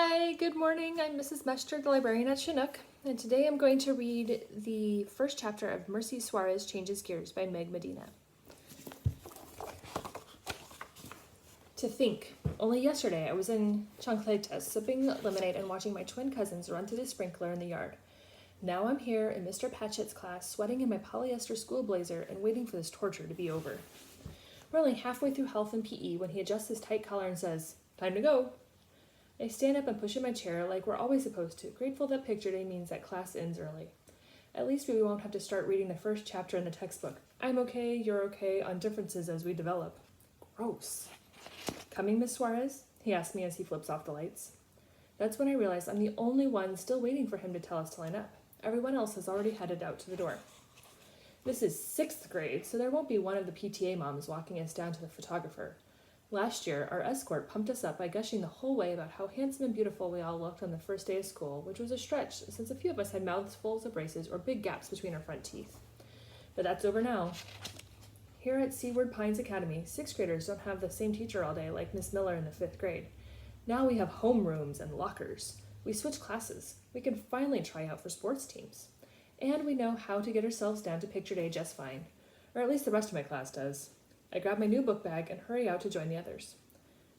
Hi, good morning. I'm Mrs. Mester, the librarian at Chinook, and today I'm going to read the first chapter of Merci Suarez Changes Gears by Meg Medina. To think, only yesterday I was in Chancletas sipping lemonade and watching my twin cousins run through the sprinkler in the yard. Now I'm here in Mr. Patchett's class, sweating in my polyester school blazer and waiting for this torture to be over. We're only halfway through health and PE when he adjusts his tight collar and says, "Time to go." I stand up and push in my chair like we're always supposed to, grateful that picture day means that class ends early. At least we won't have to start reading the first chapter in the textbook. I'm okay, you're okay, on differences as we develop. Gross. "Coming, Miss Suarez?" he asks me as he flips off the lights. That's when I realize I'm the only one still waiting for him to tell us to line up. Everyone else has already headed out to the door. This is 6th grade, so there won't be one of the PTA moms walking us down to the photographer. Last year, our escort pumped us up by gushing the whole way about how handsome and beautiful we all looked on the first day of school, which was a stretch since a few of us had mouthfuls of braces or big gaps between our front teeth. But that's over now. Here at Seaward Pines Academy, 6th graders don't have the same teacher all day like Miss Miller in the 5th grade. Now we have homerooms and lockers. We switch classes. We can finally try out for sports teams. And we know how to get ourselves down to picture day just fine. Or at least the rest of my class does. I grab my new book bag and hurry out to join the others.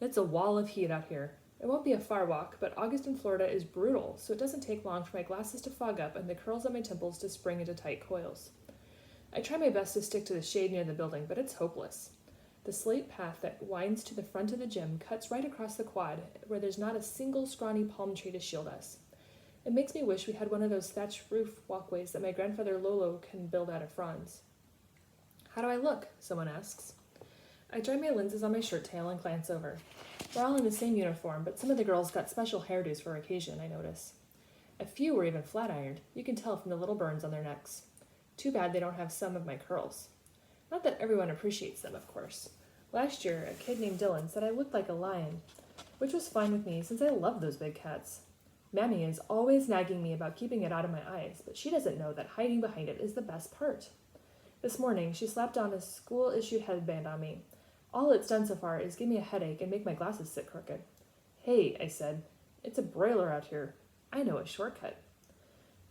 It's a wall of heat out here. It won't be a far walk, but August in Florida is brutal, so it doesn't take long for my glasses to fog up and the curls at my temples to spring into tight coils. I try my best to stick to the shade near the building, but it's hopeless. The slate path that winds to the front of the gym cuts right across the quad, where there's not a single scrawny palm tree to shield us. It makes me wish we had one of those thatched roof walkways that my grandfather Lolo can build out of fronds. "How do I look?" someone asks. I dry my lenses on my shirt tail and glance over. We're all in the same uniform, but some of the girls got special hairdos for occasion, I notice. A few were even flat-ironed. You can tell from the little burns on their necks. Too bad they don't have some of my curls. Not that everyone appreciates them, of course. Last year, a kid named Dylan said I looked like a lion, which was fine with me since I love those big cats. Mammy is always nagging me about keeping it out of my eyes, but she doesn't know that hiding behind it is the best part. This morning, she slapped on a school-issued headband on me. All it's done so far is give me a headache and make my glasses sit crooked. "Hey," I said, "it's a broiler out here. I know a shortcut."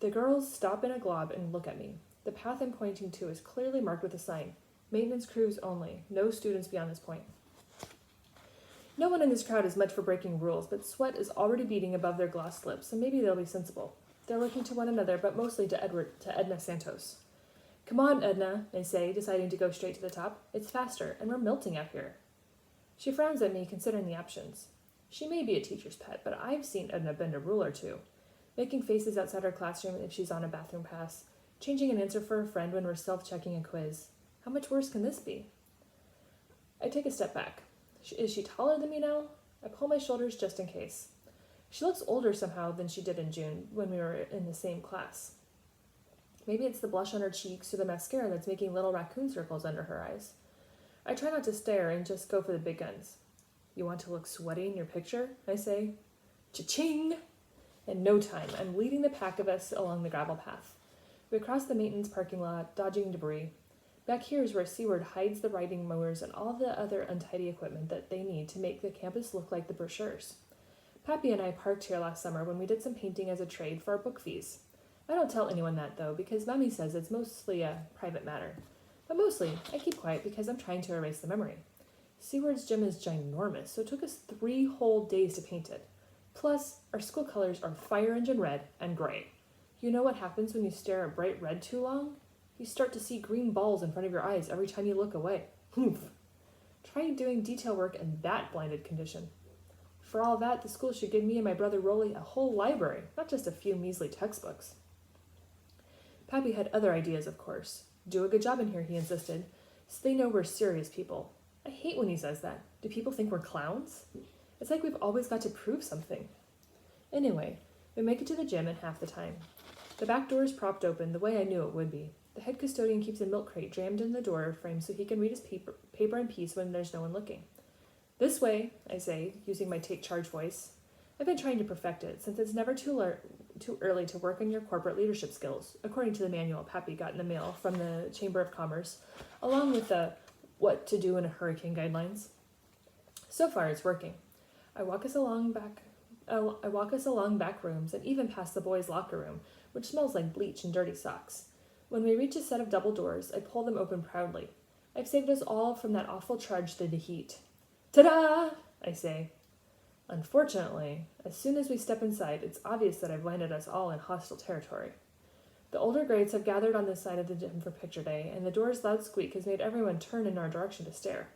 The girls stop in a glob and look at me. The path I'm pointing to is clearly marked with a sign. Maintenance crews only. No students beyond this point. No one in this crowd is much for breaking rules, but sweat is already beating above their glossed lips, so maybe they'll be sensible. They're looking to one another, but mostly to Edna Santos. "Come on, Edna," I say, deciding to go straight to the top. "It's faster, and we're melting out here." She frowns at me, considering the options. She may be a teacher's pet, but I've seen Edna bend a ruler too. Making faces outside her classroom if she's on a bathroom pass. Changing an answer for a friend when we're self-checking a quiz. How much worse can this be? I take a step back. Is she taller than me now? I pull my shoulders just in case. She looks older somehow than she did in June when we were in the same class. Maybe it's the blush on her cheeks or the mascara that's making little raccoon circles under her eyes. I try not to stare and just go for the big guns. "You want to look sweaty in your picture?" I say. Cha-ching! In no time, I'm leading the pack of us along the gravel path. We cross the maintenance parking lot, dodging debris. Back here is where Seaward hides the riding mowers and all the other untidy equipment that they need to make the campus look like the brochures. Pappy and I parked here last summer when we did some painting as a trade for our book fees. I don't tell anyone that, though, because Mommy says it's mostly a private matter. But mostly, I keep quiet because I'm trying to erase the memory. Seaward's gym is ginormous, so it took us 3 whole days to paint it. Plus, our school colors are fire engine red and gray. You know what happens when you stare at bright red too long? You start to see green balls in front of your eyes every time you look away. Humph. Try doing detail work in that blinded condition. For all that, the school should give me and my brother Rolly a whole library, not just a few measly textbooks. Pappy had other ideas, of course. "Do a good job in here," he insisted, "so they know we're serious people." I hate when he says that. Do people think we're clowns? It's like we've always got to prove something. Anyway, we make it to the gym in half the time. The back door is propped open the way I knew it would be. The head custodian keeps a milk crate jammed in the door frame so he can read his paper in peace when there's no one looking. "This way," I say, using my take charge voice. I've been trying to perfect it, since it's never too early to work on your corporate leadership skills, according to the manual Pappy got in the mail from the Chamber of Commerce, along with the what to do in a hurricane guidelines. So far, it's working. I walk us along back I walk us along back rooms and even past the boys' locker room, which smells like bleach and dirty socks. When we reach a set of double doors, I pull them open proudly. I've saved us all from that awful trudge through the heat. Ta-da! I say. Unfortunately, as soon as we step inside, it's obvious that I've landed us all in hostile territory. The older grades have gathered on this side of the gym for picture day, and the door's loud squeak has made everyone turn in our direction to stare.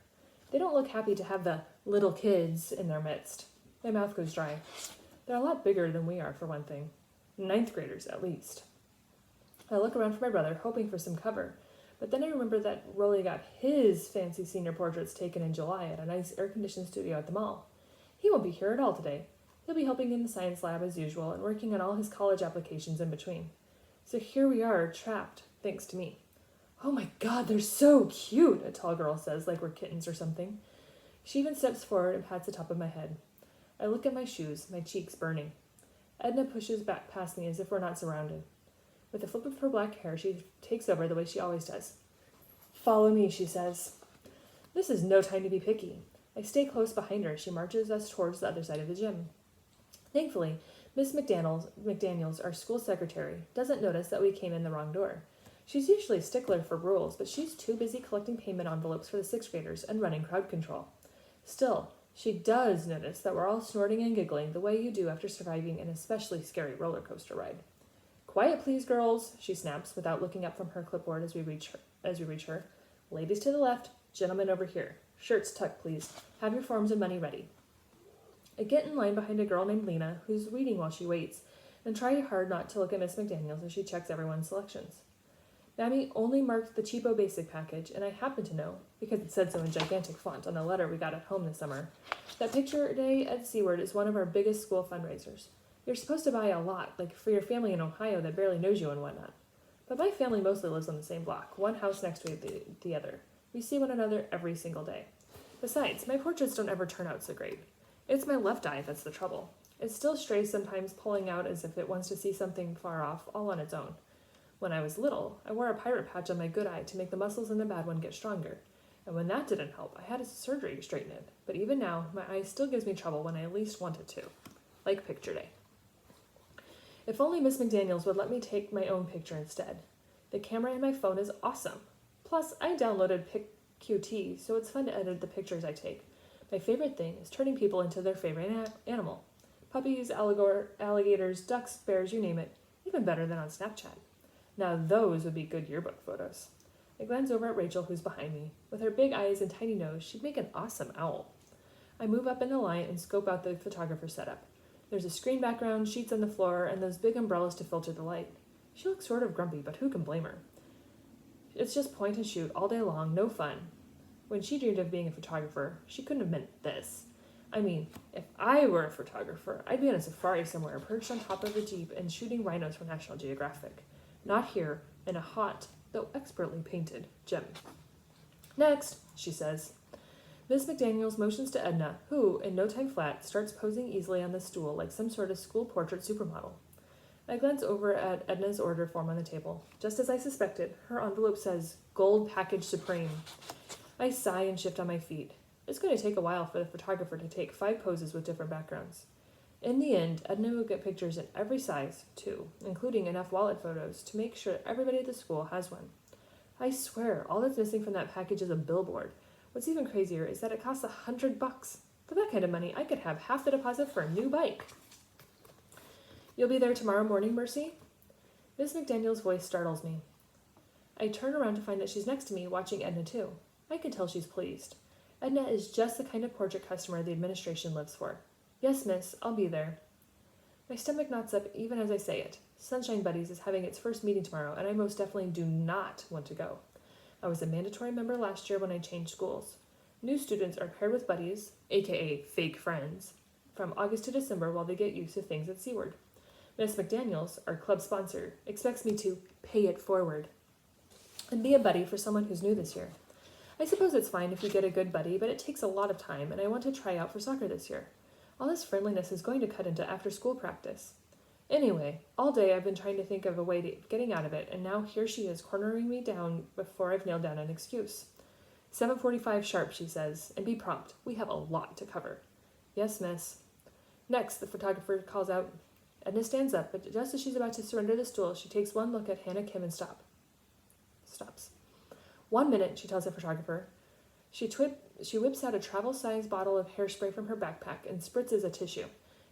They don't look happy to have the little kids in their midst. My mouth goes dry. They're a lot bigger than we are, for one thing. 9th graders, at least. I look around for my brother, hoping for some cover, but then I remember that Rolly got his fancy senior portraits taken in July at a nice air-conditioned studio at the mall. He won't be here at all today. He'll be helping in the science lab as usual and working on all his college applications in between. So here we are, trapped, thanks to me. Oh my God, they're so cute, a tall girl says, like we're kittens or something. She even steps forward and pats the top of my head. I look at my shoes, my cheeks burning. Edna pushes back past me as if we're not surrounded. With a flip of her black hair, she takes over the way she always does. Follow me, she says. This is no time to be picky. I stay close behind her as she marches us towards the other side of the gym. Thankfully, Miss McDaniels, our school secretary, doesn't notice that we came in the wrong door. She's usually a stickler for rules, but she's too busy collecting payment envelopes for the 6th graders and running crowd control. Still, she does notice that we're all snorting and giggling the way you do after surviving an especially scary roller coaster ride. Quiet, please, girls, she snaps without looking up from her clipboard as we reach her. Ladies to the left, gentlemen over here. Shirts tucked, please. Have your forms and money ready. I get in line behind a girl named Lena, who's reading while she waits, and try hard not to look at Miss McDaniels as she checks everyone's selections. Mammy only marked the cheapo basic package, and I happen to know, because it said so in gigantic font on a letter we got at home this summer, that Picture Day at Seaward is one of our biggest school fundraisers. You're supposed to buy a lot, like for your family in Ohio that barely knows you and whatnot. But my family mostly lives on the same block, one house next to the other. We see one another every single day. Besides, my portraits don't ever turn out so great. It's my left eye that's the trouble. It still strays sometimes, pulling out as if it wants to see something far off, all on its own. When I was little, I wore a pirate patch on my good eye to make the muscles in the bad one get stronger. And when that didn't help, I had a surgery to straighten it. But even now, my eye still gives me trouble when I least want it to. Like Picture Day. If only Miss McDaniels would let me take my own picture instead. The camera in my phone is awesome. Plus, I downloaded PicQT, so it's fun to edit the pictures I take. My favorite thing is turning people into their favorite animal. Puppies, alligators, ducks, bears, you name it. Even better than on Snapchat. Now those would be good yearbook photos. I glance over at Rachel, who's behind me. With her big eyes and tiny nose, she'd make an awesome owl. I move up in the line and scope out the photographer setup. There's a screen background, sheets on the floor, and those big umbrellas to filter the light. She looks sort of grumpy, but who can blame her? It's just point and shoot all day long, no fun. When she dreamed of being a photographer, she couldn't have meant this. I mean, if I were a photographer, I'd be on a safari somewhere, perched on top of a jeep and shooting rhinos for National Geographic. Not here, in a hot, though expertly painted, gym. Next, she says. Miss McDaniels motions to Edna, who, in no time flat, starts posing easily on the stool like some sort of school portrait supermodel. I glance over at Edna's order form on the table. Just as I suspected, her envelope says, Gold Package Supreme. I sigh and shift on my feet. It's going to take a while for the photographer to take 5 poses with different backgrounds. In the end, Edna will get pictures in every size, too, including enough wallet photos to make sure everybody at the school has one. I swear, all that's missing from that package is a billboard. What's even crazier is that it costs $100. For that kind of money, I could have half the deposit for a new bike. You'll be there tomorrow morning, Mercy? Miss McDaniel's voice startles me. I turn around to find that she's next to me, watching Edna too. I can tell she's pleased. Edna is just the kind of portrait customer the administration lives for. Yes, miss, I'll be there. My stomach knots up even as I say it. Sunshine Buddies is having its first meeting tomorrow, and I most definitely do not want to go. I was a mandatory member last year when I changed schools. New students are paired with buddies, aka fake friends, from August to December while they get used to things at Seaward. Miss McDaniels, our club sponsor, expects me to pay it forward and be a buddy for someone who's new this year. I suppose it's fine if you get a good buddy, but it takes a lot of time, and I want to try out for soccer this year. All this friendliness is going to cut into after-school practice. Anyway, all day I've been trying to think of a way to getting out of it, and now here she is cornering me down before I've nailed down an excuse. 7:45 sharp, she says, and be prompt. We have a lot to cover. Yes, miss. Next, the photographer calls out. Edna stands up, but just as she's about to surrender the stool, she takes one look at Hannah Kim and stops. 1 minute, she tells the photographer. She whips out a travel-sized bottle of hairspray from her backpack and spritzes a tissue.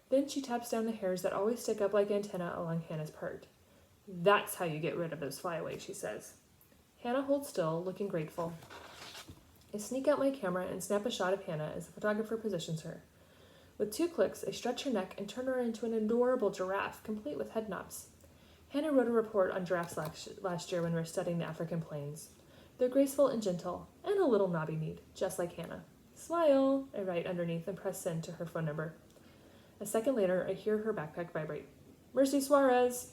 Then she taps down the hairs that always stick up like antennae along Hannah's part. That's how you get rid of those flyaways, she says. Hannah holds still, looking grateful. I sneak out my camera and snap a shot of Hannah as the photographer positions her. With 2 clicks, I stretch her neck and turn her into an adorable giraffe, complete with head knobs. Hannah wrote a report on giraffes last year when we were studying the African plains. They're graceful and gentle, and a little knobby-kneed, just like Hannah. Smile, I write underneath and press send to her phone number. A second later, I hear her backpack vibrate. Merci Suarez!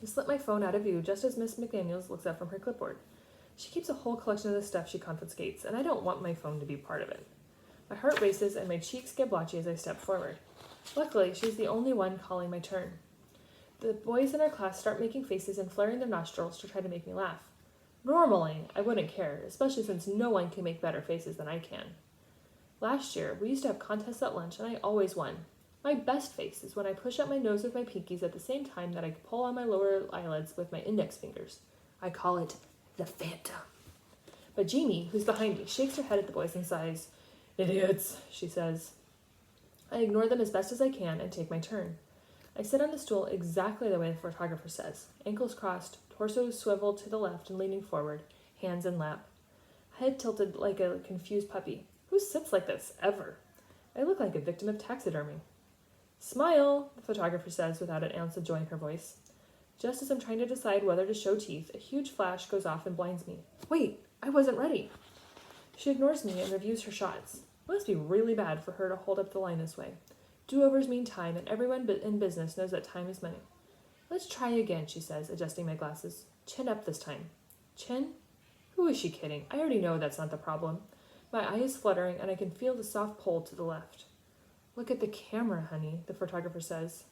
I slip my phone out of view just as Miss McDaniels looks up from her clipboard. She keeps a whole collection of the stuff she confiscates, and I don't want my phone to be part of it. My heart races and my cheeks get blotchy as I step forward. Luckily, she's the only one calling my turn. The boys in our class start making faces and flaring their nostrils to try to make me laugh. Normally, I wouldn't care, especially since no one can make better faces than I can. Last year, we used to have contests at lunch, and I always won. My best face is when I push up my nose with my pinkies at the same time that I pull on my lower eyelids with my index fingers. I call it the Phantom. But Jamie, who's behind me, shakes her head at the boys and sighs. Idiots, she says. I ignore them as best as I can and take my turn. I sit on the stool exactly the way the photographer says, ankles crossed, torso swiveled to the left and leaning forward, hands in lap. Head tilted like a confused puppy. Who sits like this, ever? I look like a victim of taxidermy. Smile, the photographer says without an ounce of joy in her voice. Just as I'm trying to decide whether to show teeth, a huge flash goes off and blinds me. Wait, I wasn't ready. She ignores me and reviews her shots. It must be really bad for her to hold up the line this way. Do-overs mean time, and everyone in business knows that time is money. Let's try again, she says, adjusting my glasses. Chin up this time. Chin? Who is she kidding? I already know that's not the problem. My eye is fluttering, and I can feel the soft pull to the left. Look at the camera, honey, the photographer says.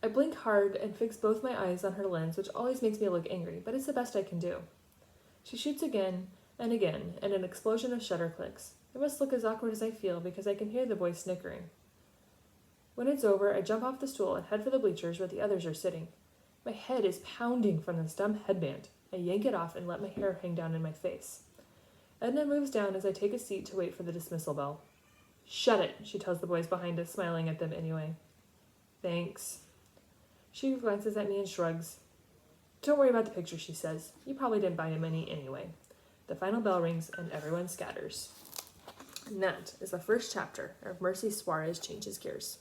I blink hard and fix both my eyes on her lens, which always makes me look angry, but it's the best I can do. She shoots again, and an explosion of shutter clicks. It must look as awkward as I feel because I can hear the boys snickering. When it's over, I jump off the stool and head for the bleachers where the others are sitting. My head is pounding from this dumb headband. I yank it off and let my hair hang down in my face. Edna moves down as I take a seat to wait for the dismissal bell. Shut it, she tells the boys behind us, smiling at them anyway. Thanks. She glances at me and shrugs. Don't worry about the picture, she says. You probably didn't buy him any anyway. The final bell rings and everyone scatters. And that is the first chapter of Merci Suarez Changes Gears.